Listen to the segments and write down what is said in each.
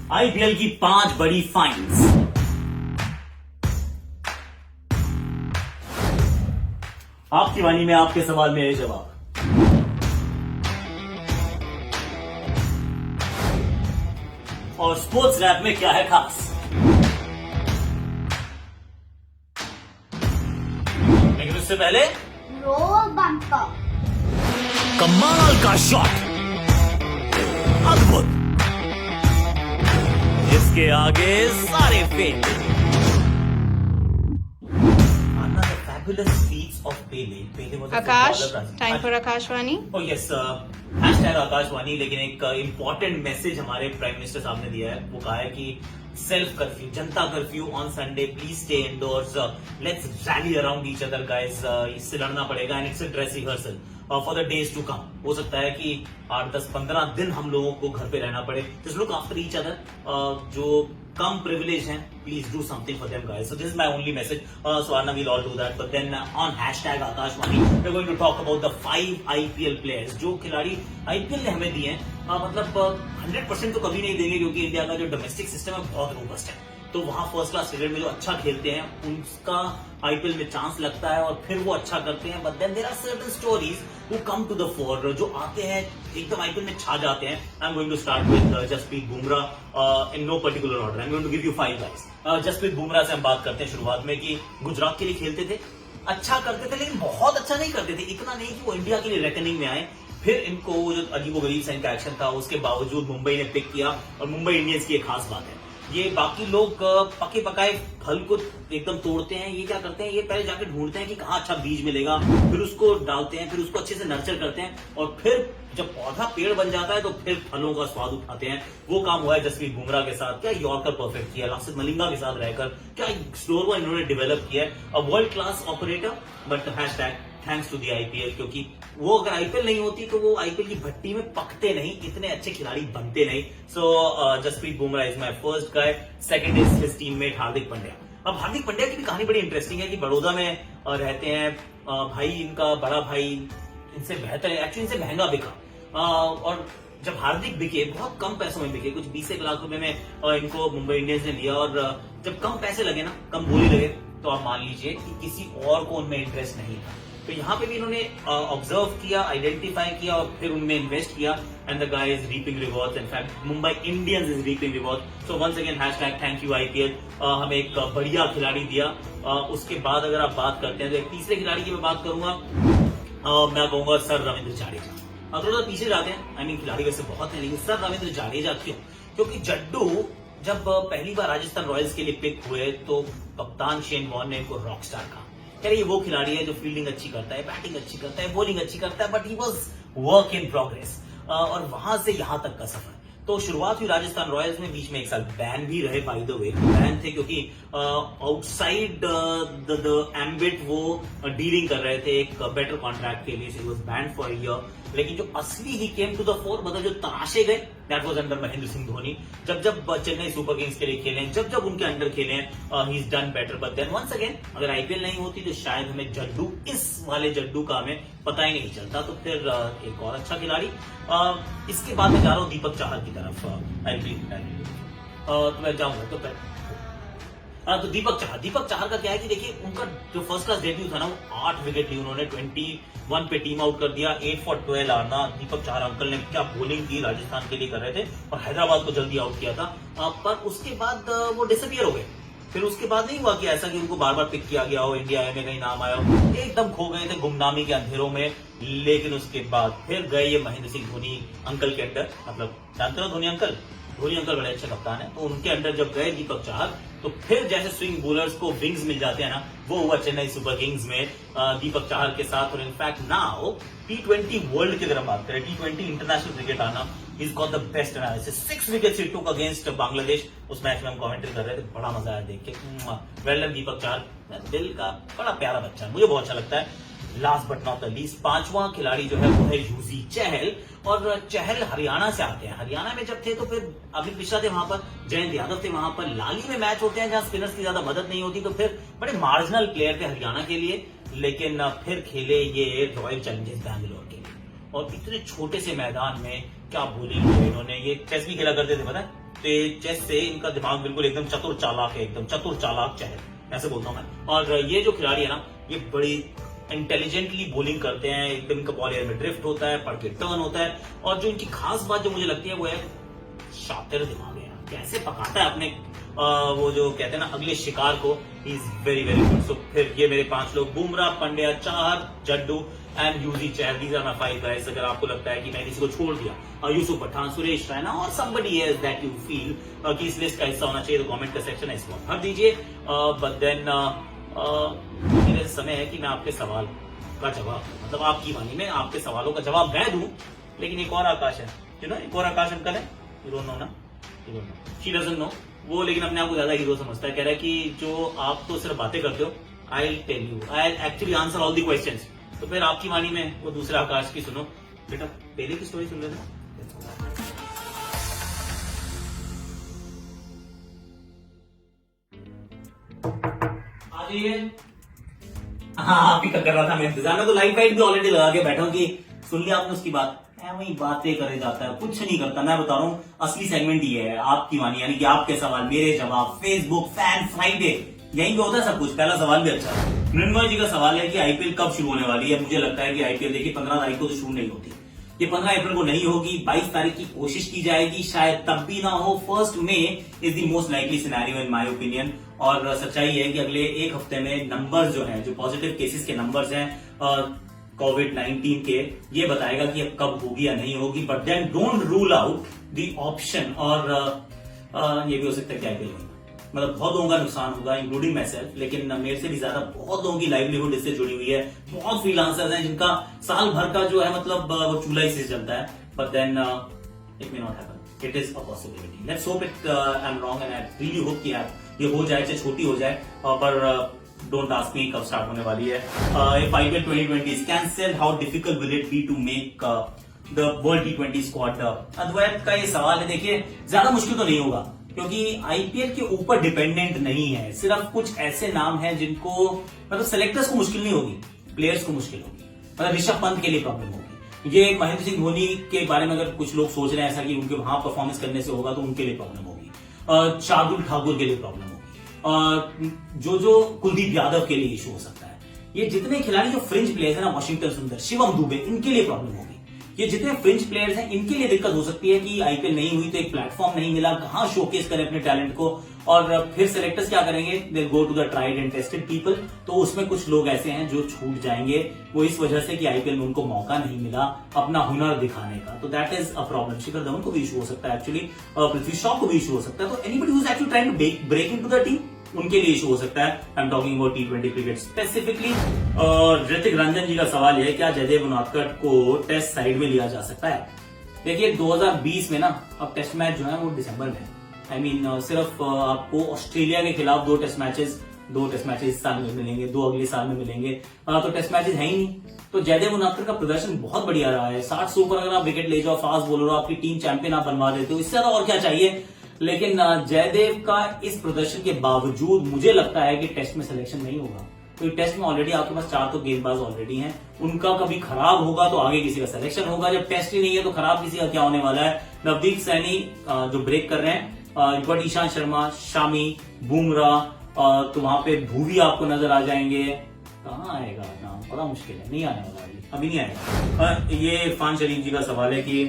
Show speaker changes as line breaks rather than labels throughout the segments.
IPL की 5 बड़ी fines. आपकी वाणी में आपके सवाल में जवाब। और स्पोर्ट्स रैप में क्या है खास, लेकिन उससे पहले
रोल बम्पर।
कमाल का शॉट, अद्भुत, इसके आगे सारे fail.
Akash, time for Akashvani.
Oh yes, hashtag Akashvani. लेकिन एक इंपॉर्टेंट मैसेज हमारे प्राइम मिनिस्टर साहब ने दिया है। वो कहा है कि self curfew, Janata curfew on Sunday, please stay indoors, let's rally around each other guys. इससे लड़ना पड़ेगा and it's a dress rehearsal for the days to come. हो सकता है कि 8, 10, 15 दिन हम लोगों को घर पे रहना पड़े। Just look after each other. जो कम प्रिविलेज हैं, please do something for them guys. So this is my only message. So Arna, we'll all do that. But then on hashtag Akashwani, we're going to talk about the 5 IPL players जो खिलाड़ी IPL ने हमें दिए हैं। मतलब 100% तो कभी नहीं देंगे, क्योंकि इंडिया का जो डोमेस्टिक सिस्टम है बहुत रोबस्ट है। तो वहां फर्स्ट क्लास क्रिकेट में जो अच्छा खेलते हैं उनका आईपीएल में चांस लगता है और फिर वो अच्छा करते हैं। But then there are certain stories who come to the fore, जो आते हैं एकदम आईपीएल में छा जाते हैं। I am going to start with Jasprit Bumrah in no particular order. I am going to give you 5 guys. Jasprit Bumrah से हम बात करते हैं शुरुआत में कि गुजरात के लिए खेलते थे, अच्छा करते थे, लेकिन बहुत अच्छा नहीं करते थे। इतना नहीं कि वो इंडिया के लिए रेकनिंग में आए। फिर इनको जो अजीबोगरीब सा इनका एक्शन था, उसके बावजूद मुंबई ने पिक किया। और मुंबई इंडियंस की एक खास बात है, ये बाकी लोग पके पकाए फल को एकदम तोड़ते हैं, ये क्या करते हैं, ये पहले जाके ढूंढते हैं कि कहाँ अच्छा बीज मिलेगा, फिर उसको डालते हैं, फिर उसको अच्छे से नर्चर करते हैं, और फिर जब पौधा पेड़ बन जाता है तो फिर फलों का स्वाद उठाते हैं। वो काम हुआ है जसप्रीत बुमराह के साथ। क्या यॉर्कर परफेक्ट किया, लासित मलिंगा के साथ रहकर क्या स्टोर को इन्होंने डेवलप किया है। A world class operator, but hashtag thanks to the IPL, क्योंकि वो अगर आईपीएल नहीं होती तो वो आईपीएल की भट्टी में पकते नहीं, इतने अच्छे खिलाड़ी बनते नहीं। So Jasprit Bumrah is my first guy. Second is his teammate Hardik Pandya. अब हार्दिक पांड्या की भी कहानी बड़ी इंटरेस्टिंग है कि बड़ौदा में रहते हैं। भाई इनका बड़ा भाई इनसे बेहतर है, एक्चुअली इनसे महंगा बिका। और जब हार्दिक बिके, बहुत कम पैसों में बिके, कुछ 20 लाख रुपए में इनको मुंबई इंडियंस ने लिया। और जब कम पैसे लगे ना, कम बोली लगे, तो आप मान लीजिए कि किसी और को उनमें इंटरेस्ट नहीं था। तो यहाँ पे भी इन्होंने ऑब्जर्व किया, आइडेंटिफाई किया और फिर उनमें इन्वेस्ट किया। And the guy is reaping rewards. In fact Mumbai Indians is reaping rewards. So once again hashtag thank you IPL. हमें एक बढ़िया खिलाड़ी दिया। उसके बाद अगर आप बात करते हैं तो एक तीसरे खिलाड़ी की मैं बात करूंगा। मैं कहूंगा सर रविंद्र जाडेजा। थोड़ा पीछे जाते हैं, आई मीन खिलाड़ी वैसे बहुत है, लेकिन सर रविंद्र जाडेजा क्यों? क्योंकि जड्डू जब पहली बार राजस्थान रॉयल्स के लिए पिक हुए तो कप्तान शेन वॉर्न ने इनको रॉक स्टार कहा। कह रहे ये वो खिलाड़ी है जो फील्डिंग अच्छी करता है, बैटिंग अच्छी करता है, बॉलिंग अच्छी करता है, but he was work in progress. और वहां से यहां तक का सफर। तो शुरुआत हुई राजस्थान रॉयल्स में, बीच में एक साल बैन भी रहे, बाय द वे बैन थे क्योंकि आउटसाइड द एम्बिट वो डीलिंग कर रहे थे एक बेटर कॉन्ट्रैक्ट के लिए, so he was banned for a year. लेकिन जो असली he came to the fore, मतलब जो तराशे गए, that was under Mahendra Singh Dhoni. जब चेन्नई सुपर किंग्स के लिए खेले, जब उनके अंडर खेले, he is done better. But then once again अगर आईपीएल नहीं होती तो शायद हमें जड्डू, इस वाले जड्डू का हमें पता ही नहीं चलता। तो फिर एक और अच्छा खिलाड़ी। इसके बाद मैं जा रहा हूँ दीपक चाहर की तरफ। तो मैं जाऊंगा तो दीपक चाहर का क्या है कि देखिए उनका जो फर्स्ट क्लास डेब्यू था ना, वो 8 विकेट ली उन्होंने, 21 पे टीम आउट कर दिया, 8 for 12 आना। दीपक चाहर अंकल ने क्या बॉलिंग की, राजस्थान के लिए कर रहे थे और हैदराबाद को जल्दी आउट किया था। पर उसके बाद वो डिसअपियर हो गए। फिर उसके बाद नहीं हुआ कि ऐसा कि उनको बार बार पिक किया गया हो, इंडिया में कहीं नाम आया हो, एकदम खो गए थे गुमनामी के अंधेरों में। लेकिन उसके बाद फिर गए ये महेंद्र सिंह धोनी अंकल के अंडर, मतलब जानते हो धोनी अंकल बड़े अच्छे कप्तान है, तो उनके अंडर जब गए दीपक चाहर, तो फिर जैसे स्विंग बॉलर्स को विंग्स मिल जाते हैं ना, वो हुआ चेन्नई सुपर किंग्स में दीपक चाहर के साथ। और इनफैक्ट नाउ T20 वर्ल्ड की अगर हम बात करें, T20 इंटरनेशनल क्रिकेट आना, he's got the best analysis. 6 wickets he took against Bangladesh. उस मैच में हम कमेंट्री कर रहे थे, बड़ा मजा आया देख के। वेल डन दीपक चाहर, दिल का बड़ा प्यारा बच्चा, मुझे बहुत अच्छा लगता है। Last but not the least, 5वां खिलाड़ी जो है वो है यूजी चहल। और चहल हरियाणा से आते हैं। हरियाणा में जब थे तो फिर अमित मिश्रा थे वहां पर, जयंत यादव थे वहां पर। लाली में मैच होते हैं जहां स्पिनर्स की ज्यादा मदद नहीं होती, तो फिर बड़े मार्जिनल प्लेयर थे हरियाणा के लिए। लेकिन फिर खेले ये रॉयल चैलेंजर्स बैंगलोर के लिए, और इतने छोटे से मैदान में क्या बॉलिंग की इन्होंने। ये चेस भी खेला करते थे, पता है, चेस से इनका दिमाग बिल्कुल एकदम चतुर चालाक है, एकदम चतुर चालाक चेहरे, ऐसे बोलता हूं मैं। और ये जो खिलाड़ी है ना, ये बड़ी इंटेलिजेंटली बॉलिंग करते हैं, एकदम इनका बॉल एयर में ड्रिफ्ट होता है, पढ़ के टर्न होता है। और जो इनकी खास बात जो मुझे लगती है वो है शातिर दिमाग है, कैसे पकाता है अपने वो जो कहते हैं ना अगले शिकार को। He is very very good. So फिर ये मेरे 5 लोग, Bumrah, Pandya, Chahar, Jaddu and Yuzi Chahal, these are my 5 guys. अगर आपको लगता है कि मैं किसी को छोड़ दिया, यूसुफ पठान, सुरेश रैना और somebody else that you feel कि इस लिस्ट का हिस्सा होना चाहिए, तो कमेंट का सेक्शन है इसको भर दीजिए। बट देन मेरे समय है कि मैं आपके सवाल का जवाब, मतलब आपकी वाणी में आपके सवालों का जवाब मैं दूं। लेकिन एक और आकाश है, यू नो, एक और आकाश अंकल है, यू डोंट नो ना, you don't know, she doesn't know वो, लेकिन अपने आप को ज्यादा हीरो समझता है। कह रहा है कि जो आप तो सिर्फ बातें करते हो, I will tell you, I will actually answer all the questions. तो फिर आपकी वाणी में वो दूसरे आकाश की सुनो। बेटा पहले की स्टोरी सुन रहे थे, आ जाइए। हाँ आप ही का कर रहा था मैं इंतजार में, तो लाइट वाइट भी ऑलरेडी लगा के बैठा हूं कि सुन लिया आपने उसकी बात। वही बातें करे जाता है, कुछ नहीं करता। मैं बता रहा हूँ असली सेगमेंट ये है, आपकी वाणी, यानी कि आपके सवाल मेरे जवाब, फेसबुक फैन फ्राइडे, यहीं पे होता है सब कुछ। पहला सवाल भी अच्छा है, मृण्मय जी का सवाल है कि आईपीएल कब शुरू होने वाली है। मुझे लगता है कि आईपीएल देखिए 15 तारीख को तो शुरू नहीं होती, ये 15 अप्रैल को नहीं होगी, 22 तारीख की कोशिश की जाएगी, शायद तब भी ना हो। 1 May is the most likely scenario in my opinion. और सच्चाई है कि अगले एक हफ्ते में नंबर्स जो है, जो पॉजिटिव केसेस के नंबर्स हैं कोविड-19 के, ये बताएगा कि अब कब होगी या नहीं होगी। But then don't rule out the option, और ये भी हो सकता है कि आईपीएल होगा, मतलब बहुत लोगों का नुकसान होगा, इंक्लूडिंग माई सेल्फ। लेकिन मेरे से भी ज्यादा बहुत लोगों की लाइवलीहुड इससे जुड़ी हुई है। बहुत फ्रीलांसर्स हैं जिनका साल भर का जो है मतलब वो चूल्हा ही से चलता है। But then it may not happen, it is a possibility. Let's hope it, I am wrong and I really hope कि यार ये हो जाए, चाहे छोटी हो जाए। पर डोंट आस्क मी कब स्टार्ट होने वाली है। If IPL 2020 is cancelled, how difficult will it be to make the world T20 squad. Advait का ये सवाल है, देखिए ज्यादा मुश्किल तो नहीं होगा, क्योंकि आईपीएल के ऊपर डिपेंडेंट नहीं है। सिर्फ कुछ ऐसे नाम हैं जिनको मतलब सेलेक्टर्स को मुश्किल नहीं होगी, प्लेयर्स को मुश्किल होगी। मतलब ऋषभ पंत के लिए प्रॉब्लम होगी, ये महेंद्र सिंह धोनी के बारे में अगर कुछ लोग सोच रहे हैं ऐसा कि उनके वहां परफॉर्मेंस करने से होगा, तो उनके लिए प्रॉब्लम होगी। शार्दुल ठाकुर के लिए प्रॉब्लम होगी, जो कुलदीप यादव के लिए इशू हो सकता है। ये जितने खिलाड़ी जो फ्रिंज प्लेयर्स हैं ना, वाशिंगटन सुंदर, शिवम दुबे, इनके लिए प्रॉब्लम होगी। ये जितने फ्रिंज प्लेयर्स हैं इनके लिए दिक्कत हो सकती है कि आईपीएल नहीं हुई तो एक प्लेटफॉर्म नहीं मिला, कहां शोकेस करें अपने टैलेंट को। और फिर सेलेक्टर्स क्या करेंगे, they go to the tried and tested people. तो उसमें कुछ लोग ऐसे हैं जो छूट जाएंगे, वो इस वजह से कि आईपीएल में उनको मौका नहीं मिला अपना हुनर दिखाने का। तो that is a problem. Shikhar Dhawan को भी इशू हो सकता है एक्चुअली, पृथ्वी शॉ को भी इशू हो सकता है। तो anybody who is actually trying to break into the team, उनके लिए इशू हो सकता है। I am talking about T20 cricket specifically. Ritik Ranjan ji का सवाल है, क्या जयदेव उनादकट को टेस्ट साइड में लिया जा सकता है। देखिए 2020 में ना अब टेस्ट मैच जो है वो दिसंबर में, आई मीन सिर्फ आपको ऑस्ट्रेलिया के खिलाफ 2 टेस्ट मैचेस इस साल में मिलेंगे, 2 अगले साल में मिलेंगे, तो टेस्ट मैचेस है ही नहीं। तो जयदेव उनादकट का प्रदर्शन बहुत बढ़िया रहा है, 60 से ऊपर अगर आप विकेट ले जाओ, फास्ट बॉलर हो, आपकी टीम चैंपियन आप बनवा देते हो, इससे ज्यादा और क्या चाहिए। लेकिन जयदेव का इस प्रदर्शन के बावजूद मुझे लगता है कि टेस्ट में सिलेक्शन नहीं होगा, क्योंकि टेस्ट में ऑलरेडी आपके पास 4 तो गेंदबाज ऑलरेडी हैं। उनका कभी खराब होगा तो आगे किसी का सिलेक्शन होगा, जब टेस्ट ही नहीं है तो खराब किसी का क्या होने वाला है। नवदीप सैनी जो ब्रेक कर रहे हैं, बट ईशांत शर्मा, शामी, बुमराह, तो वहां पे भूवी आपको नजर आ जाएंगे। कहाँ आएगा नाम, बड़ा मुश्किल है, नहीं आने वाला अभी नहीं आएगा। ये इरफान शरीफ जी का सवाल है कि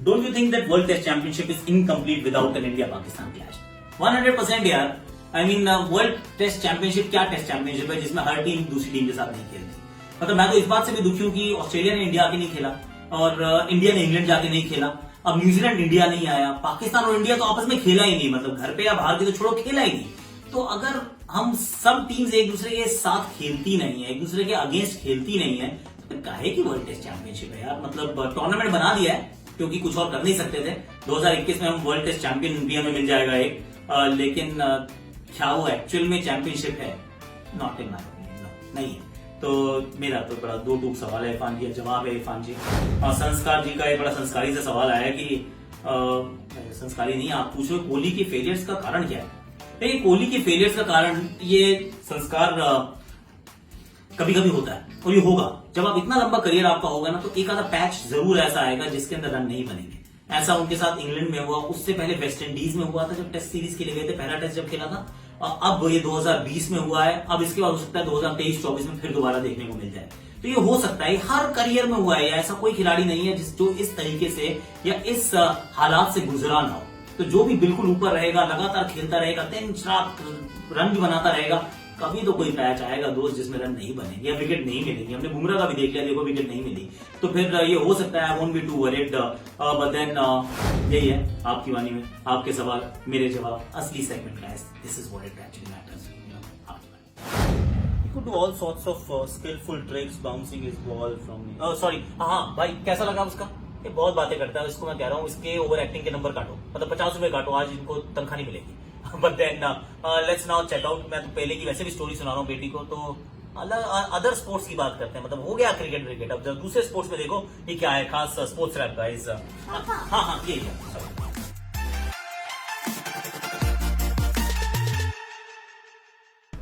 don't you think that world test championship is incomplete without an India Pakistan clash. 100% यार, I mean world test championship क्या टेस्ट चैंपियनशिप है जिसमें हर टीम दूसरी टीम के साथ नहीं खेलती। मतलब मैं तो इस बात से भी दुखी हूं कि ऑस्ट्रेलिया ने इंडिया आके नहीं खेला, और इंडिया ने इंग्लैंड जाके नहीं खेला, अब न्यूजीलैंड इंडिया नहीं आया, पाकिस्तान और इंडिया तो आपस में खेला ही नहीं, मतलब घर पे या बाहर की तो छोड़ो, खेला ही नहीं। तो अगर हम सब टीम्स एक दूसरे के साथ खेलती नहीं है, एक दूसरे के अगेंस्ट खेलती नहीं है, तो फिर काहे की वर्ल्ड टेस्ट चैंपियनशिप है यार। मतलब टूर्नामेंट बना दिया है क्योंकि कुछ और कर नहीं सकते थे। 2021 में हम वर्ल्ड टेस्ट चैंपियन इंडिया में मिल जाएगा एक, लेकिन क्या वो एक्चुअल में चैंपियनशिप है? नॉट इन माय ओपिनियन, नहीं है। तो मेरा तो बड़ा 2 टूक सवाल है इरफान जी, जवाब है इरफान जी। संस्कार जी का एक बड़ा संस्कारी से सवाल आया कि संस्कारी नहीं, आप पूछ रहे हो कोहली की फेलियर्स का कारण क्या है। देखिए कोहली की फेलियर्स का कारण ये संस्कार कभी कभी होता है, और ये होगा जब आप इतना लंबा करियर आपका होगा ना, तो एक आधा पैच जरूर ऐसा आएगा जिसके अंदर रन नहीं बनेंगे। ऐसा उनके साथ इंग्लैंड में हुआ, उससे पहले वेस्ट इंडीज में हुआ था जब टेस्ट सीरीज के लिए गए थे, पहला टेस्ट जब खेला था। अब ये 2020 में हुआ है, अब इसके बाद हो सकता है 2023-24 में फिर दोबारा देखने को मिल जाए। तो ये हो सकता है, हर करियर में हुआ है, ऐसा कोई खिलाड़ी नहीं है जो इस तरीके से या इस हालात से गुजरा ना हो। तो जो भी बिल्कुल ऊपर रहेगा, लगातार खेलता रहेगा, दिन रात रन भी बनाता रहेगा, कभी तो कोई मैच आएगा दोस्त जिसमें रन नहीं बनेंगे या विकेट नहीं मिलेंगे। हमने बुमराह का भी देख लिया, देखो विकेट नहीं मिली, तो फिर ये हो सकता है। I won't be too worried, but then यही है आपकी वाणी में आपके सवाल मेरे जवाब, असली segment guys, this is what it actually matters. You could do all sorts of skillful tricks, bouncing his ball from. Sorry, हाँ भाई, कैसा लगा उसका? ये बहुत बातें करता है, इसको मैं कह रहा हूँ इसके ओवर एक्टिंग के नंबर काटो, मतलब 50 रुपए काटो, आज इनको तनख्वाह नहीं मिलेगी। But then let's now check out. मैं तो पहले की वैसे भी स्टोरी सुना रहा हूँ बेटी को, तो अलग अदर स्पोर्ट्स की बात करते हैं, मतलब हो गया क्रिकेट। अब जब दूसरे स्पोर्ट्स में देखो ये क्या है, खास स्पोर्ट्स रैप गाइस। हाँ ये है।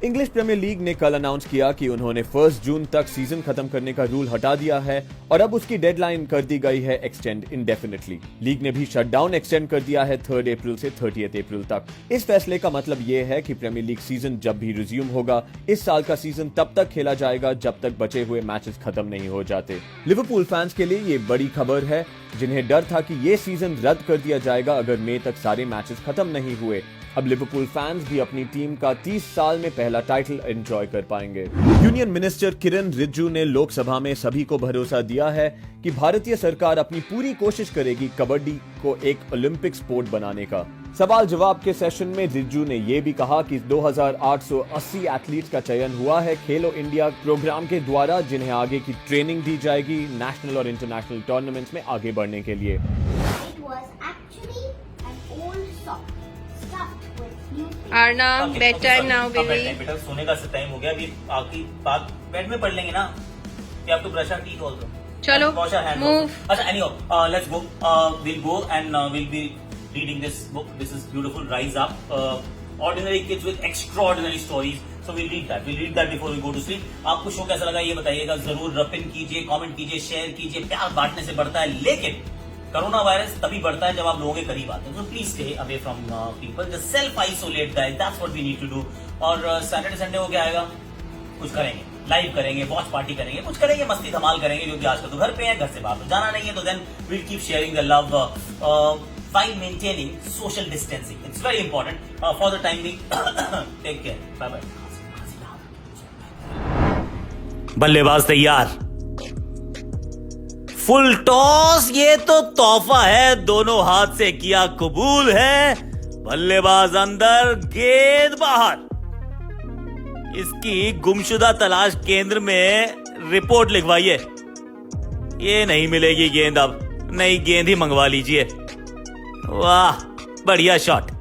इंग्लिश प्रीमियर लीग ने कल अनाउंस किया कि उन्होंने 1 जून तक सीजन खत्म करने का रूल हटा दिया है और अब उसकी डेडलाइन कर दी गई है एक्सटेंड इंडेफिनिटली। लीग ने भी शटडाउन एक्सटेंड कर दिया है 3 अप्रैल से 30 अप्रैल तक। इस फैसले का मतलब ये है कि प्रीमियर लीग सीजन जब भी रिज्यूम होगा, इस साल का सीजन तब तक खेला जाएगा जब तक बचे हुए मैचेस खत्म नहीं हो जाते। लिवरपूल फैंस के लिए ये बड़ी खबर है, जिन्हें डर था कि ये सीजन रद्द कर दिया जाएगा अगर मई तक सारे मैचेस खत्म नहीं हुए। अब लिवरपूल फैंस भी अपनी टीम का 30 साल में पहला टाइटल एंजॉय कर पाएंगे। यूनियन मिनिस्टर किरण रिजिजू ने लोकसभा में सभी को भरोसा दिया है कि भारतीय सरकार अपनी पूरी कोशिश करेगी कबड्डी को एक ओलंपिक स्पोर्ट बनाने का। सवाल जवाब के सेशन में रिजिजू ने यह भी कहा कि 2880 एथलीट्स का चयन हुआ है खेलो इंडिया प्रोग्राम के द्वारा, जिन्हें आगे की ट्रेनिंग दी जाएगी नेशनल और इंटरनेशनल टूर्नामेंट्स में आगे बढ़ने के लिए।
It was actually an old sock stuffed with new things.
Arnab, bedtime now, baby.
बेटा सोने का टाइम हो गया, अभी आखिरी बात बेड में पढ़ लेंगे ना, you have to brush our teeth also.
चलो,
Wash our hands
move.
also. अच्छा, anyhow, let's go. We'll go and we'll be reading this book. This is beautiful. Rise Up. Ordinary kids with extraordinary stories. So we'll read that. We'll read that before we go to sleep. आपको show कैसा लगा ये बताइएगा, जरूर रपिन कीजिए, comment कीजिए, share कीजिए। प्यार बांटने से बढ़ता है, लेकिन कोरोना वायरस तभी बढ़ता है जब आप लोगों के करीब आते हैं। So please stay away from people. Just self isolate, guys. That's what we need to do. और सैटरडे संडे हो गया आएगा, कुछ करेंगे, लाइव करेंगे, वॉच पार्टी करेंगे, कुछ करेंगे, मस्ती धमाल करेंगे, क्योंकि आजकल तो घर पे है, घर से बाहर तो जाना नहीं है। तो then we'll keep sharing the love while maintaining social distancing. It's very important. For the time being, take care. Bye bye. बल्लेबाज तैयार, फुल टॉस, ये तो तोहफा है, दोनों हाथ से किया कबूल है। बल्लेबाज अंदर, गेंद बाहर। इसकी गुमशुदा तलाश केंद्र में रिपोर्ट लिखवाइए। ये नहीं मिलेगी गेंद, अब नई गेंद ही मंगवा लीजिए। वाह, बढ़िया शॉट।